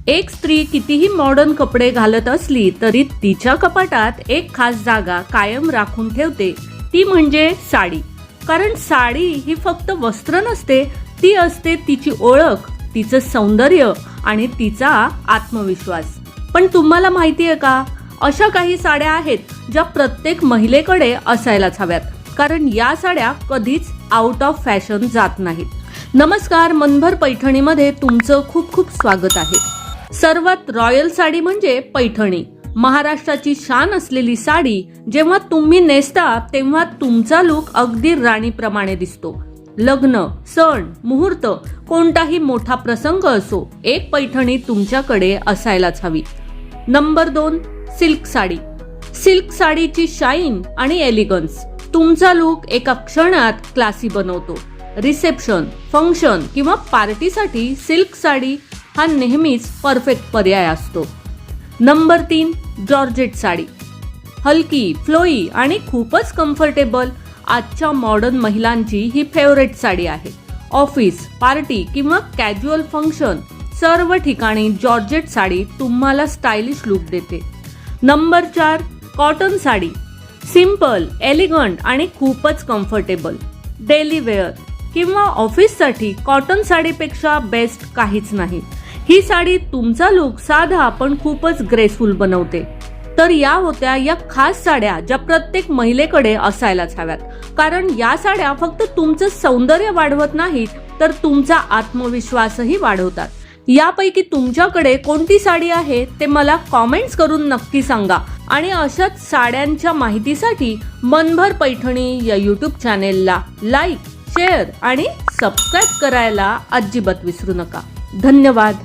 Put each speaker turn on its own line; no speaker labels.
एक स्त्री कितीही मॉडर्न कपडे घालत असली तरी तिच्या कपाटात एक खास जागा कायम राखून ठेवते, ती म्हणजे साडी. कारण साडी ही फक्त वस्त्र नसते, ती असते तिची ओळख, तिचं सौंदर्य आणि तिचा आत्मविश्वास. पण तुम्हाला माहिती आहे का, अशा काही साड्या आहेत ज्या प्रत्येक महिलेकडे असायलाच हव्यात, कारण या साड्या कधीच आउट ऑफ फॅशन जात नाहीत. नमस्कार, मनभर पैठणीमध्ये तुमचं खूप खूप स्वागत आहे. सर्वात रॉयल साडी म्हणजे पैठणी. महाराष्ट्राची शान असलेली साडी जेव्हा तुम्ही नेसता तेव्हा तुमचा लुक अगदी राणीप्रमाणे दिसतो. लग्न, सण, मुहूर्त, कोणताही मोठा प्रसंग असो, एक पैठणी तुमच्याकडे असायलाच हवी. Number 2, silk sari. सिल्क साडीची शाईन आणि एलिगन्स तुमचा लुक एका क्षणात क्लासी बनवतो. रिसेप्शन, फंक्शन किंवा पार्टीसाठी सिल्क साडी हा नेहमीच परफेक्ट पर्याय असतो. Number 3, georgette sari. हलकी, फ्लोई आणि खूपच कम्फर्टेबल आजच्या मॉडर्न महिलांची ही फेवरेट साडी आहे. ऑफिस, पार्टी किंवा कॅज्युअल फंक्शन सर्व ठिकाणी जॉर्जेट साडी तुम्हाला स्टायलिश लुक देते. Number 4, cotton sari. Simple, elegant आणि खूपच कम्फर्टेबल. डेली वेअर किंवा ऑफिससाठी कॉटन साडीपेक्षा बेस्ट काहीच नाही. ही साडी तुमचा लुक साधा पण खूपच ग्रेसफुल बनवते. तर या होत्या या खास साड्या ज्या प्रत्येक महिलेकडे असायलाच हव्यात, कारण या साड्या फक्त तुमचं सौंदर्य वाढवत नाहीत तर तुमचा आत्मविश्वासही वाढवतात. यापैकी तुमच्याकडे कोणती साडी आहे ते मला कॉमेंट्स करून नक्की सांगा. आणि अशाच साड्यांच्या माहितीसाठी मनभर पैठणी या यूट्यूब चॅनेलला लाईक, शेअर आणि सबस्क्राईब करायला अजिबात विसरू नका. धन्यवाद.